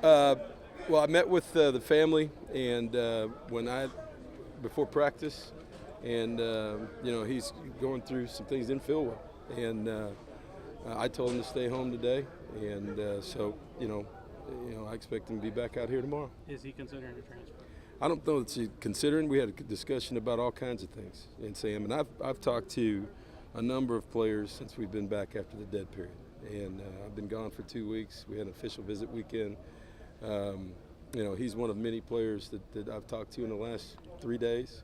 Uh, well, I met with the family, and before practice, and he's going through some things in feel well, and I told him to stay home today, and I expect him to be back out here tomorrow. Is he considering a transfer? I don't know that he's considering. We had a discussion about all kinds of things, and Sam, and I've talked to a number of players since we've been back after the dead period, and I've been gone for 2 weeks. We had an official visit weekend. He's one of many players that I've talked to in the last 3 days,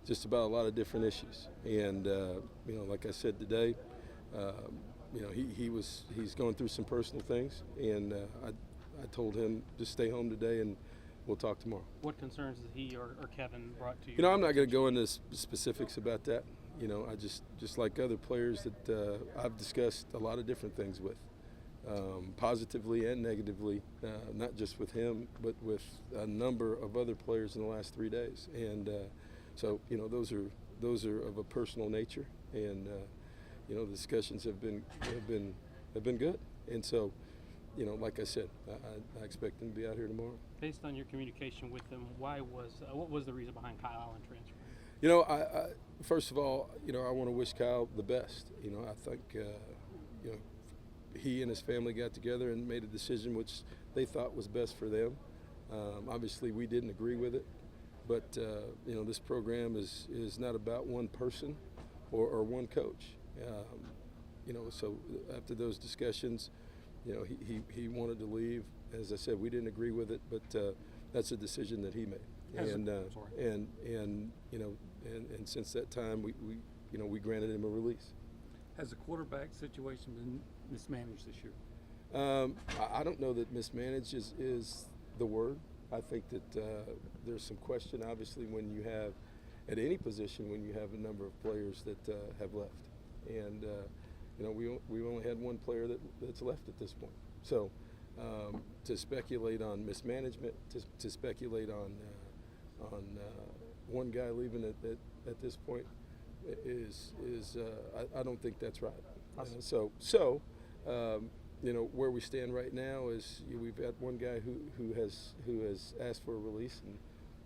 just about a lot of different issues. And like I said today, he's going through some personal things, and I told him to stay home today, and we'll talk tomorrow. What concerns has he or Kevin brought to you? I'm not going to go into specifics about that. I just like other players that I've discussed a lot of different things with. Positively and negatively, not just with him, but with a number of other players in the last 3 days. And those are of a personal nature, and the discussions have been good. And so, like I said, I expect him to be out here tomorrow. Based on your communication with him, what was the reason behind Kyle Allen transferring? First of all, I want to wish Kyle the best. I think he and his family got together and made a decision which they thought was best for them. Obviously, we didn't agree with it, but this program is not about one person or one coach. So after those discussions, he wanted to leave. As I said, we didn't agree with it, but that's a decision that he made. And since that time, we granted him a release. Has the quarterback situation been mismanaged this year? I don't know that mismanaged is the word. I think that there's some question, obviously, when you have, at any position, when you have a number of players that have left. And, we've only had one player that's left at this point. So to speculate on mismanagement, to speculate on one guy leaving at this point is I don't think that's right. Where we stand right now is we've got one guy who has asked for a release,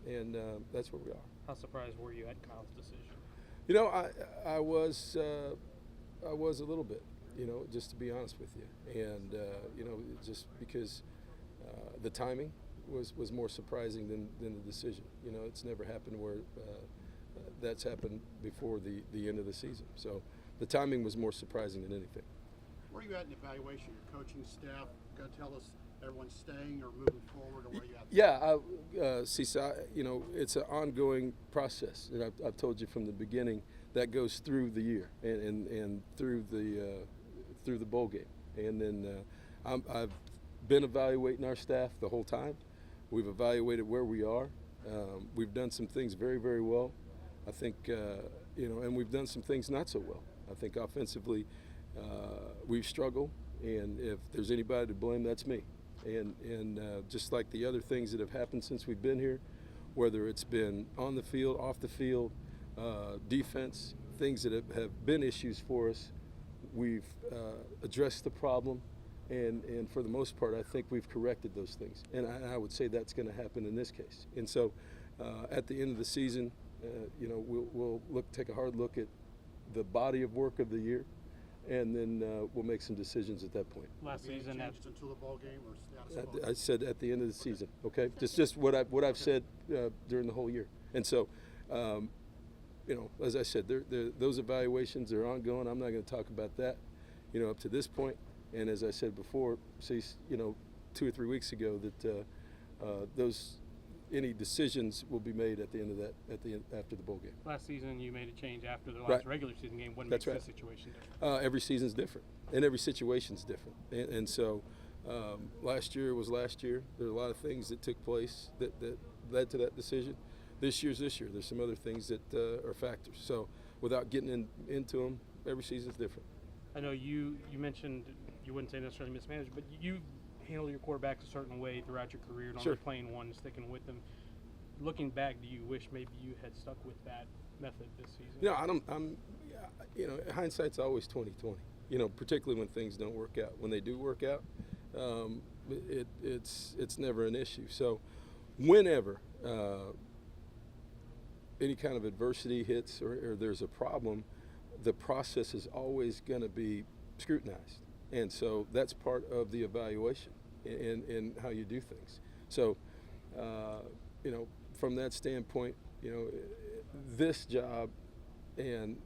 and that's where we are. How surprised were you at Kyle's decision? I was a little bit, just to be honest with you, and just because the timing was more surprising than the decision. It's never happened where that's happened before the end of the season. So the timing was more surprising than anything. Where are you at in evaluation? Your coaching staff, got to tell us everyone's staying or moving forward, or where are you at? Yeah, it's an ongoing process, and I've told you from the beginning that goes through the year and through the bowl game, and then I've been evaluating our staff the whole time. We've evaluated where we are. We've done some things very, very well. I think, and we've done some things not so well. I think offensively, we've struggled, and if there's anybody to blame, that's me. And just like the other things that have happened since we've been here, whether it's been on the field, off the field, defense, things that have been issues for us, we've addressed the problem, and for the most part, I think we've corrected those things. And I would say that's going to happen in this case. And so at the end of the season, we'll take a hard look at the body of work of the year, and then we'll make some decisions at that point. Last season, until the ball game or status quo? I said at the end of the season. Okay, just what I've said during the whole year. And so, as I said, those evaluations are ongoing. I'm not going to talk about that, up to this point. And as I said before, 2 or 3 weeks ago, that any decisions will be made at the end of that, after the bowl game. Last season, you made a change after the last regular season game. What makes this situation different? Every season's different, and every situation's different. And so last year was last year. There are a lot of things that took place that led to that decision. This year's this year. There's some other things that are factors. So without getting into them, every season's different. I know you mentioned you wouldn't say necessarily mismanaged, but you handle your quarterbacks a certain way throughout your career, not Sure. only playing one, sticking with them. Looking back, do you wish maybe you had stuck with that method this season? Hindsight's always 20/20. Particularly when things don't work out. When they do work out, it's never an issue. So whenever any kind of adversity hits or there's a problem, the process is always going to be scrutinized. And so that's part of the evaluation in how you do things. So, from that standpoint, this job and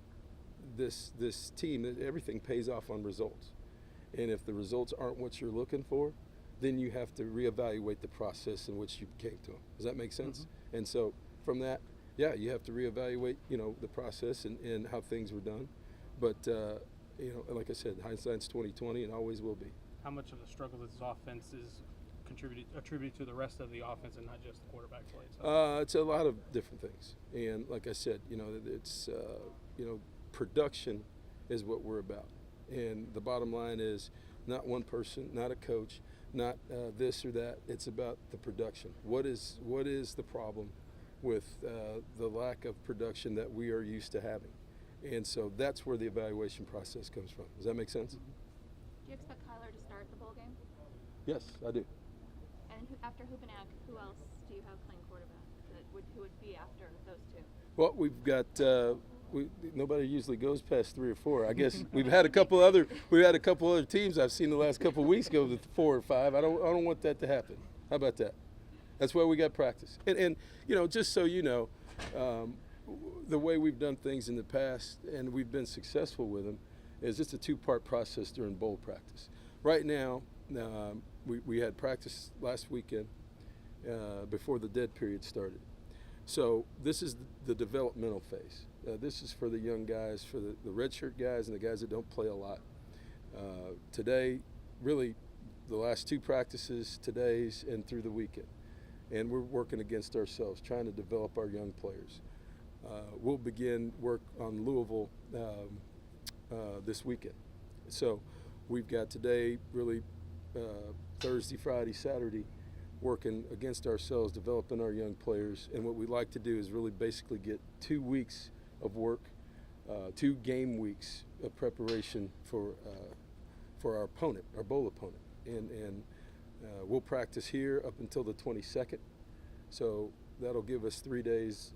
this team, everything pays off on results. And if the results aren't what you're looking for, then you have to reevaluate the process in which you came to them. Does that make sense? Mm-hmm. And so from that, yeah, you have to reevaluate, the process and how things were done. But, like I said, hindsight's 20/20 and always will be. How much of the struggle of this offense is attributed to the rest of the offense and not just the quarterback play? It's a lot of different things. And like I said, it's, production is what we're about. And the bottom line is not one person, not a coach, not this or that. It's about the production. What is the problem with the lack of production that we are used to having? And so that's where the evaluation process comes from. Does that make sense? Do you expect Kyler to start the bowl game? Yes, I do. And after Hupanack, who else do you have playing quarterback? Who would be after those two? Well, we've got nobody usually goes past 3 or 4. I guess we've had a couple other teams I've seen the last couple of weeks go to 4 or 5. I don't want that to happen. How about that? That's why we got practice. And just so you know, the way we've done things in the past, and we've been successful with them, is it's a 2-part process during bowl practice. Right now, we had practice last weekend before the dead period started. So this is the developmental phase. This is for the young guys, for the redshirt guys and the guys that don't play a lot. Today, really, the last 2 practices, today's and through the weekend. And we're working against ourselves, trying to develop our young players. We'll begin work on Louisville this weekend. So we've got today, really Thursday, Friday, Saturday, working against ourselves, developing our young players. And what we like to do is really basically get 2 weeks of work, 2 game weeks of preparation for our opponent, our bowl opponent. And we'll practice here up until the 22nd. So that'll give us 3 days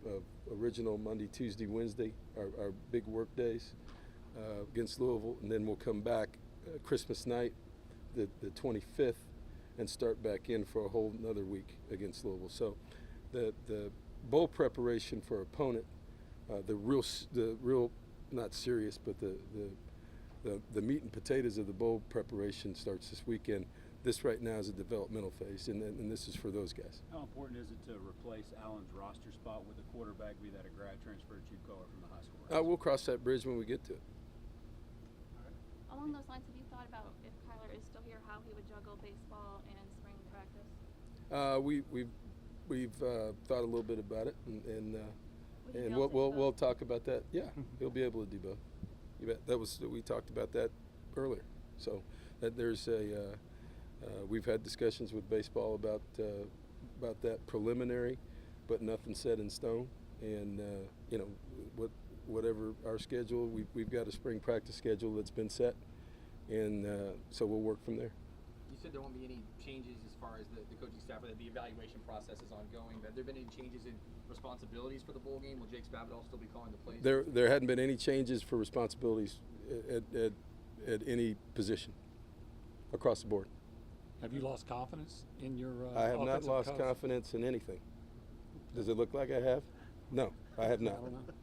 of original Monday, Tuesday, Wednesday, our big work days against Louisville. And then we'll come back Christmas night, the 25th, and start back in for a whole another week against Louisville. So the bowl preparation for opponent, the real not serious, but the meat and potatoes of the bowl preparation starts this weekend. This right now is a developmental phase, and this is for those guys. How important is it to replace Allen's roster spot with a quarterback, be that a grad transfer that you'd call it from the high school? We'll cross that bridge when we get to it. Along those lines, have you thought about if Kyler is still here, how he would juggle baseball and spring practice? We've thought a little bit about it, and Would he be able to do we'll both? talk about that. Yeah, he'll be able to do both. You bet. We talked about that earlier. So that there's we've had discussions with baseball about that preliminary, but nothing set in stone. And whatever our schedule, we've got a spring practice schedule that's been set, and so we'll work from there. You said there won't be any changes as far as the coaching staff, or that the evaluation process is ongoing. Have there been any changes in responsibilities for the bowl game? Will Jake Spavital still be calling the plays? There hadn't been any changes for responsibilities at any position across the board. Have you lost confidence in your I have not offensive lost coach? confidence in anything. Does it look like I have? No, I have not. I don't know.